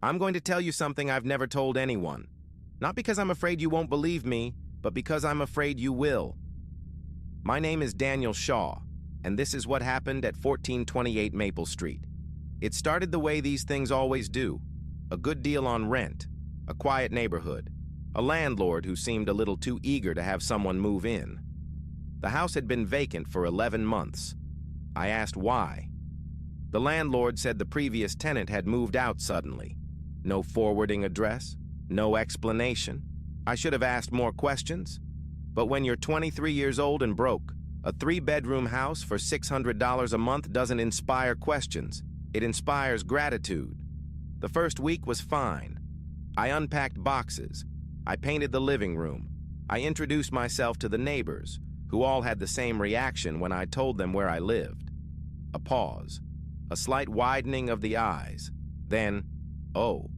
I'm going to tell you something I've never told anyone. Not because I'm afraid you won't believe me, but because I'm afraid you will. My name is Daniel Shaw, and this is what happened at 1428 Maple Street. It started the way these things always do. A good deal on rent, a quiet neighborhood, a landlord who seemed a little too eager to have someone move in. The house had been vacant for 11 months. I asked why. The landlord said the previous tenant had moved out suddenly. No forwarding address, no explanation. I should have asked more questions. But when you're 23 years old and broke, a 3-bedroom house for $600 a month doesn't inspire questions. It inspires gratitude. The first week was fine. I unpacked boxes. I painted the living room. I introduced myself to the neighbors, who all had the same reaction when I told them where I lived. A pause. A slight widening of the eyes. Then, oh,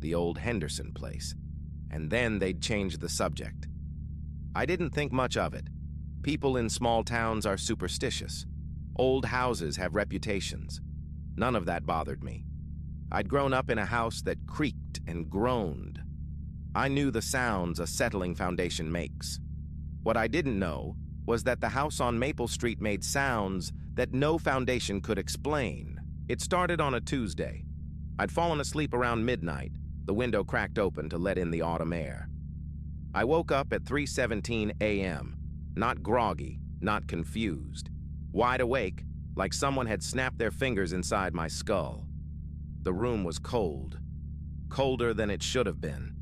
the old Henderson place. And then they'd change the subject. I didn't think much of it. People in small towns are superstitious. Old houses have reputations. None of that bothered me. I'd grown up in a house that creaked and groaned. I knew the sounds a settling foundation makes. What I didn't know was that the house on Maple Street made sounds that no foundation could explain. It started on a Tuesday. I'd fallen asleep around midnight, the window cracked open to let in the autumn air. I woke up at 3:17 a.m., not groggy, not confused. Wide awake, like someone had snapped their fingers inside my skull. The room was cold, colder than it should have been.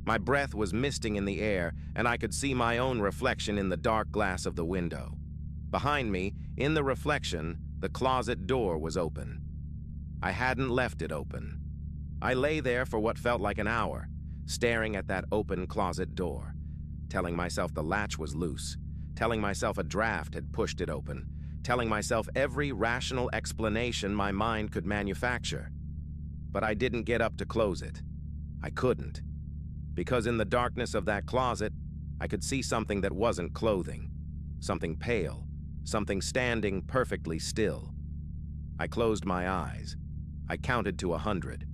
My breath was misting in the air, and I could see my own reflection in the dark glass of the window. Behind me, in the reflection, the closet door was open. I hadn't left it open. I lay there for what felt like an hour, staring at that open closet door, telling myself the latch was loose, telling myself a draft had pushed it open, telling myself every rational explanation my mind could manufacture. But I didn't get up to close it. I couldn't. Because in the darkness of that closet, I could see something that wasn't clothing, something pale, something standing perfectly still. I closed my eyes. I counted to 100.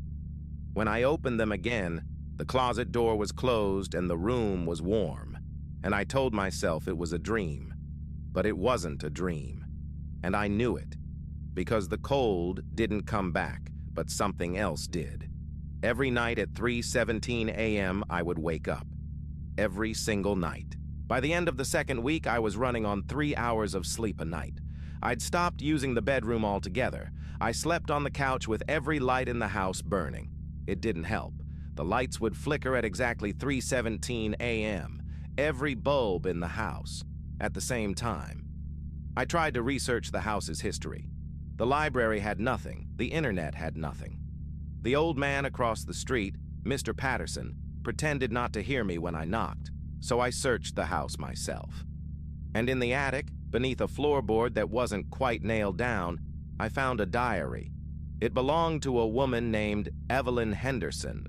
When I opened them again, the closet door was closed and the room was warm, and I told myself it was a dream. But it wasn't a dream, and I knew it, because the cold didn't come back, but something else did. Every night at 3:17 a.m., I would wake up. Every single night. By the end of the second week, I was running on 3 hours of sleep a night. I'd stopped using the bedroom altogether. I slept on the couch with every light in the house burning. It didn't help. The lights would flicker at exactly 3:17 a.m., every bulb in the house, at the same time. I tried to research the house's history. The library had nothing. The internet had nothing. The old man across the street, Mr. Patterson, pretended not to hear me when I knocked, so I searched the house myself. And in the attic, beneath a floorboard that wasn't quite nailed down, I found a diary. It belonged to a woman named Evelyn Henderson.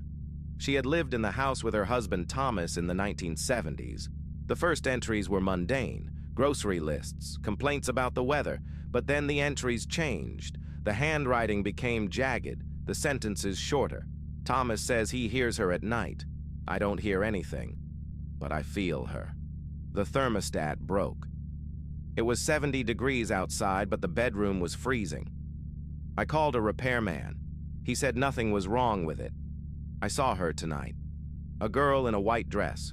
She had lived in the house with her husband Thomas in the 1970s. The first entries were mundane, grocery lists, complaints about the weather, but then the entries changed. The handwriting became jagged, the sentences shorter. Thomas says he hears her at night. I don't hear anything, but I feel her. The thermostat broke. It was 70 degrees outside, but the bedroom was freezing. I called a repairman. He said nothing was wrong with it. I saw her tonight. A girl in a white dress.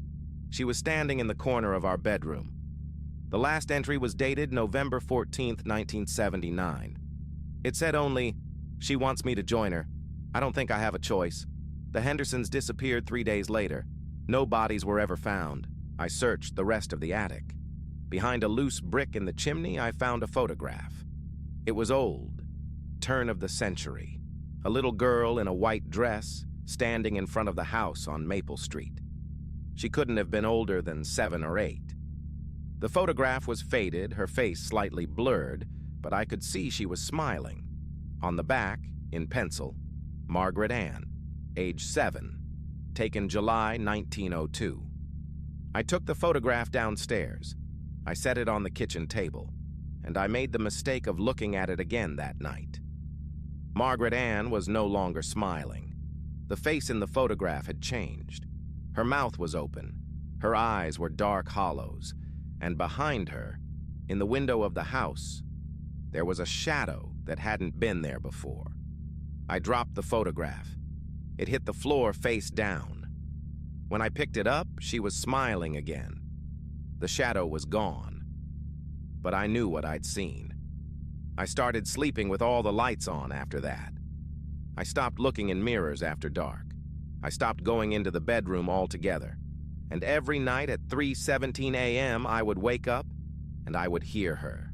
She was standing in the corner of our bedroom. The last entry was dated November 14th, 1979. It said only, "She wants me to join her. I don't think I have a choice." The Hendersons disappeared 3 days later. No bodies were ever found. I searched the rest of the attic. Behind a loose brick in the chimney, I found a photograph. It was old, turn of the century. A little girl in a white dress, standing in front of the house on Maple Street. She couldn't have been older than 7 or 8. The photograph was faded, her face slightly blurred, but I could see she was smiling. On the back, in pencil, Margaret Ann, age 7, taken July 1902. I took the photograph downstairs. I set it on the kitchen table, and I made the mistake of looking at it again that night. Margaret Ann was no longer smiling. The face in the photograph had changed. Her mouth was open, her eyes were dark hollows, and behind her, in the window of the house, there was a shadow that hadn't been there before. I dropped the photograph. It hit the floor face down. When I picked it up, she was smiling again. The shadow was gone. But I knew what I'd seen. I started sleeping with all the lights on after that. I stopped looking in mirrors after dark. I stopped going into the bedroom altogether. And every night at 3:17 a.m. I would wake up and I would hear her.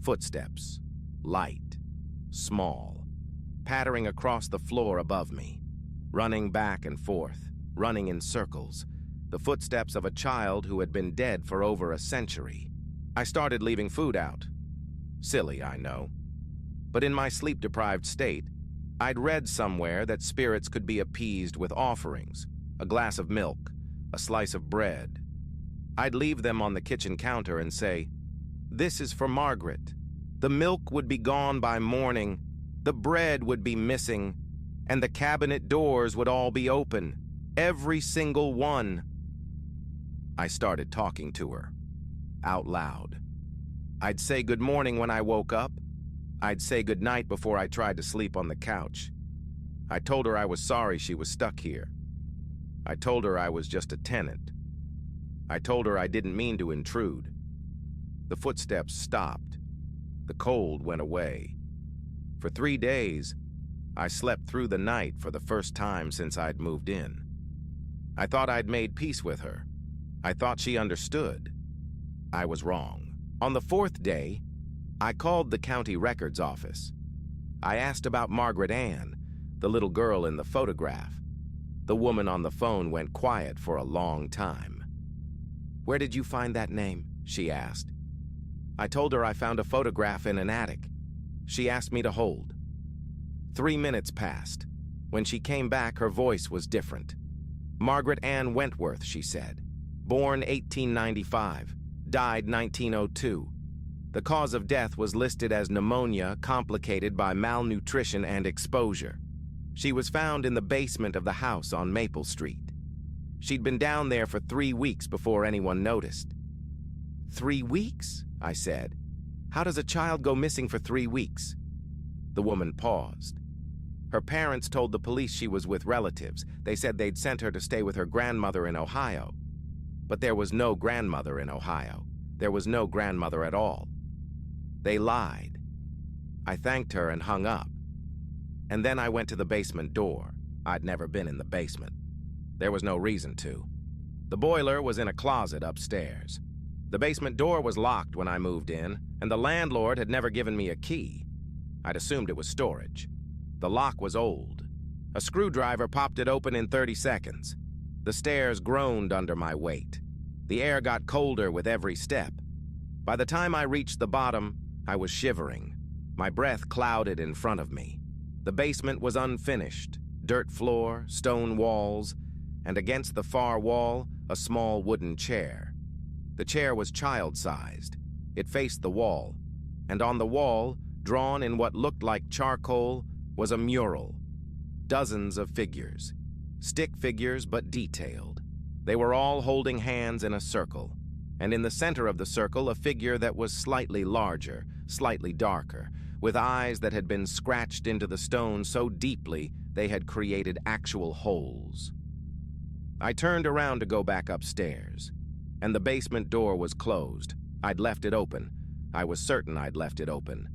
Footsteps, light, small, pattering across the floor above me, running back and forth, running in circles, the footsteps of a child who had been dead for over a century. I started leaving food out. Silly, I know. But in my sleep-deprived state, I'd read somewhere that spirits could be appeased with offerings, a glass of milk, a slice of bread. I'd leave them on the kitchen counter and say, "This is for Margaret." The milk would be gone by morning, the bread would be missing, and the cabinet doors would all be open, every single one. I started talking to her, out loud. I'd say good morning when I woke up. I'd say good night before I tried to sleep on the couch. I told her I was sorry she was stuck here. I told her I was just a tenant. I told her I didn't mean to intrude. The footsteps stopped. The cold went away. For 3 days, I slept through the night for the first time since I'd moved in. I thought I'd made peace with her. I thought she understood. I was wrong. On the 4th day, I called the county records office. I asked about Margaret Ann, the little girl in the photograph. The woman on the phone went quiet for a long time. "Where did you find that name?" she asked. I told her I found a photograph in an attic. She asked me to hold. 3 minutes passed. When she came back, her voice was different. "Margaret Ann Wentworth," she said. "Born 1895, died 1902. The cause of death was listed as pneumonia complicated by malnutrition and exposure. She was found in the basement of the house on Maple Street. She'd been down there for 3 weeks before anyone noticed." 3 weeks? I said. "How does a child go missing for 3 weeks?" The woman paused. Her parents told the police she was with relatives. They said they'd sent her to stay with her grandmother in Ohio. But there was no grandmother in Ohio. There was no grandmother at all. They lied. I thanked her and hung up. And then I went to the basement door. I'd never been in the basement. There was no reason to. The boiler was in a closet upstairs. The basement door was locked when I moved in, and the landlord had never given me a key. I'd assumed it was storage. The lock was old. A screwdriver popped it open in 30 seconds. The stairs groaned under my weight. The air got colder with every step. By the time I reached the bottom, I was shivering. My breath clouded in front of me. The basement was unfinished. Dirt floor, stone walls, and against the far wall, a small wooden chair. The chair was child-sized. It faced the wall, and on the wall, drawn in what looked like charcoal, was a mural. Dozens of figures. Stick figures, but detailed. They were all holding hands in a circle, and in the center of the circle, a figure that was slightly larger, slightly darker, with eyes that had been scratched into the stone so deeply they had created actual holes. I turned around to go back upstairs, and the basement door was closed. I'd left it open. I was certain I'd left it open.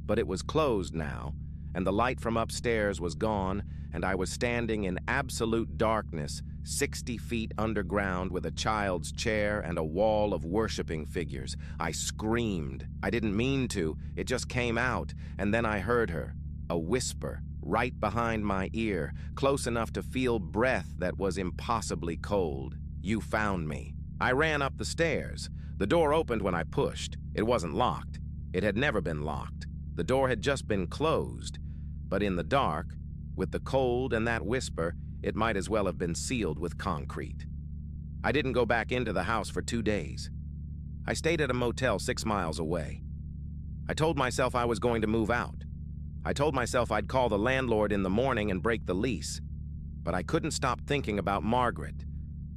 But it was closed now, and the light from upstairs was gone, and I was standing in absolute darkness, 60 feet underground with a child's chair and a wall of worshiping figures. I screamed. I didn't mean to. It just came out, and then I heard her, a whisper, right behind my ear, close enough to feel breath that was impossibly cold. "You found me." I ran up the stairs. The door opened when I pushed. It wasn't locked. It had never been locked. The door had just been closed. But in the dark, with the cold and that whisper, it might as well have been sealed with concrete. I didn't go back into the house for 2 days. I stayed at a motel 6 miles away. I told myself I was going to move out. I told myself I'd call the landlord in the morning and break the lease. But I couldn't stop thinking about Margaret,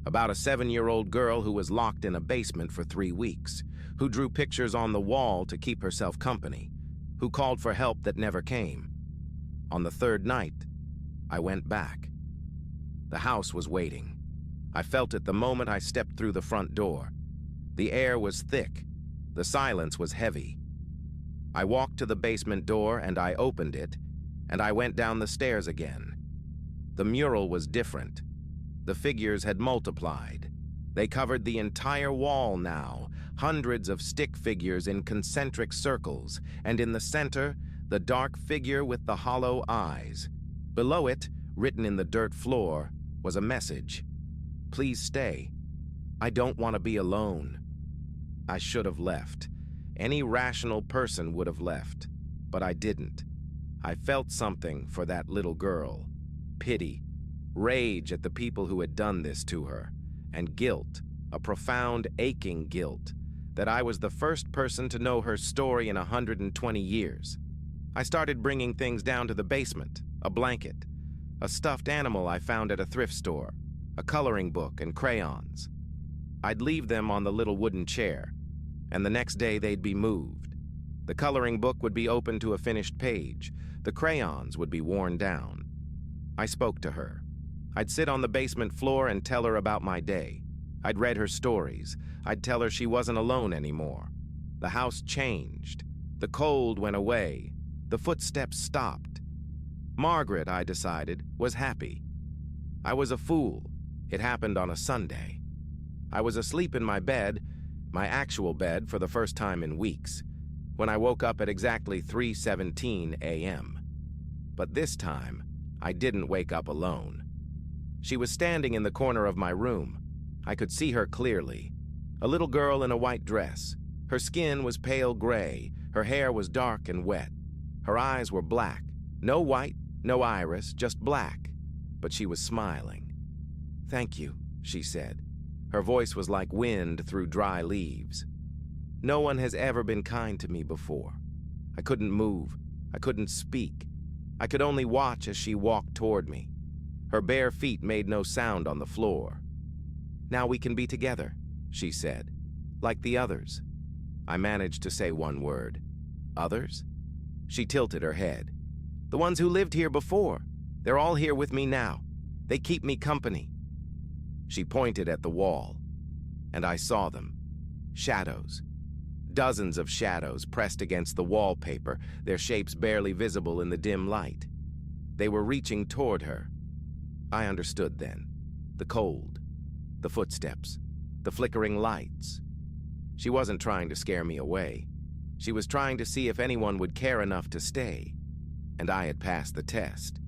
about a 7-year-old girl who was locked in a basement for 3 weeks, who drew pictures on the wall to keep herself company, who called for help that never came. On the 3rd night, I went back. The house was waiting. I felt it the moment I stepped through the front door. The air was thick. The silence was heavy. I walked to the basement door and I opened it, and I went down the stairs again. The mural was different. The figures had multiplied. They covered the entire wall now, hundreds of stick figures in concentric circles, and in the center, the dark figure with the hollow eyes. Below it, written in the dirt floor, was a message. Please stay. I don't want to be alone. I should have left. Any rational person would have left, but I didn't. I felt something for that little girl. Pity, rage at the people who had done this to her, and guilt, a profound, aching guilt, that I was the first person to know her story in 120 years. I started bringing things down to the basement, a blanket, a stuffed animal I found at a thrift store, a coloring book and crayons. I'd leave them on the little wooden chair, and the next day they'd be moved. The coloring book would be open to a finished page. The crayons would be worn down. I spoke to her. I'd sit on the basement floor and tell her about my day. I'd read her stories. I'd tell her she wasn't alone anymore. The house changed. The cold went away. The footsteps stopped. Margaret, I decided, was happy. I was a fool. It happened on a Sunday. I was asleep in my bed, my actual bed, for the first time in weeks, when I woke up at exactly 3:17 a.m. But this time, I didn't wake up alone. She was standing in the corner of my room. I could see her clearly. A little girl in a white dress. Her skin was pale gray. Her hair was dark and wet. Her eyes were black. No white, no iris, just black. But she was smiling. "Thank you," she said. Her voice was like wind through dry leaves. No one has ever been kind to me before. I couldn't move. I couldn't speak. I could only watch as she walked toward me. Her bare feet made no sound on the floor. "Now we can be together," she said, "like the others." I managed to say one word. "Others?" She tilted her head. "The ones who lived here before. They're all here with me now. They keep me company." She pointed at the wall, and I saw them. Shadows. Dozens of shadows pressed against the wallpaper, their shapes barely visible in the dim light. They were reaching toward her. I understood then. The cold, the footsteps, the flickering lights. She wasn't trying to scare me away. She was trying to see if anyone would care enough to stay, and I had passed the test.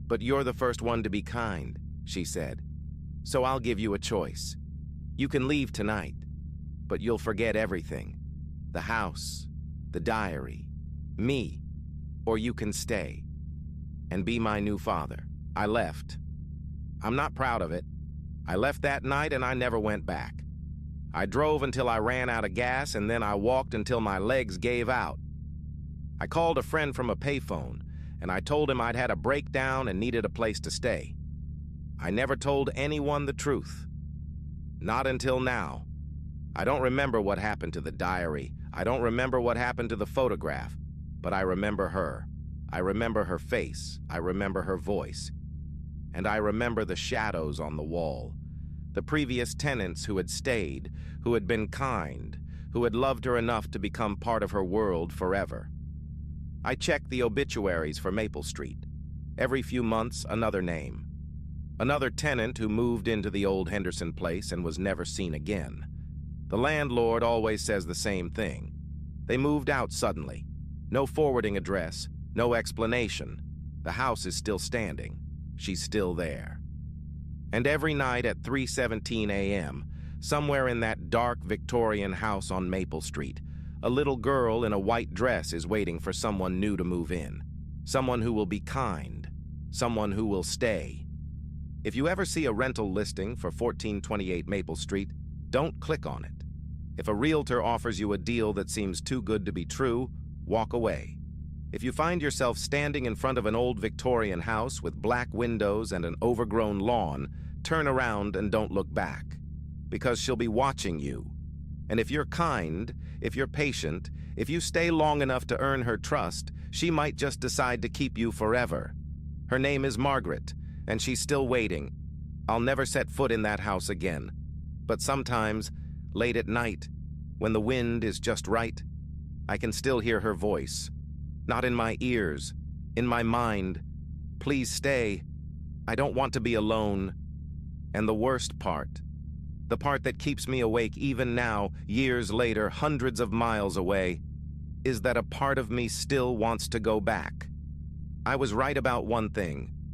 "But you're the first one to be kind," she said. "So I'll give you a choice. You can leave tonight, but you'll forget everything. The house, the diary, me, or you can stay and be my new father." I left. I'm not proud of it. I left that night and I never went back. I drove until I ran out of gas, and then I walked until my legs gave out. I called a friend from a payphone, and I told him I'd had a breakdown and needed a place to stay. I never told anyone the truth. Not until now. I don't remember what happened to the diary. I don't remember what happened to the photograph, but I remember her. I remember her face. I remember her voice. And I remember the shadows on the wall. The previous tenants who had stayed, who had been kind, who had loved her enough to become part of her world forever. I checked the obituaries for Maple Street. Every few months, another name. Another tenant who moved into the old Henderson place and was never seen again. The landlord always says the same thing. They moved out suddenly. No forwarding address, no explanation. The house is still standing. She's still there. And every night at 3:17 a.m., somewhere in that dark Victorian house on Maple Street, a little girl in a white dress is waiting for someone new to move in. Someone who will be kind. Someone who will stay. If you ever see a rental listing for 1428 Maple Street, don't click on it. If a realtor offers you a deal that seems too good to be true, walk away. If you find yourself standing in front of an old Victorian house with black windows and an overgrown lawn, turn around and don't look back, because she'll be watching you. And if you're kind, if you're patient, if you stay long enough to earn her trust, she might just decide to keep you forever. Her name is Margaret, and she's still waiting. I'll never set foot in that house again. But sometimes, late at night, when the wind is just right, I can still hear her voice. Not in my ears, in my mind. Please stay. I don't want to be alone. And the worst part, the part that keeps me awake even now, years later, hundreds of miles away, is that a part of me still wants to go back. I was right about one thing.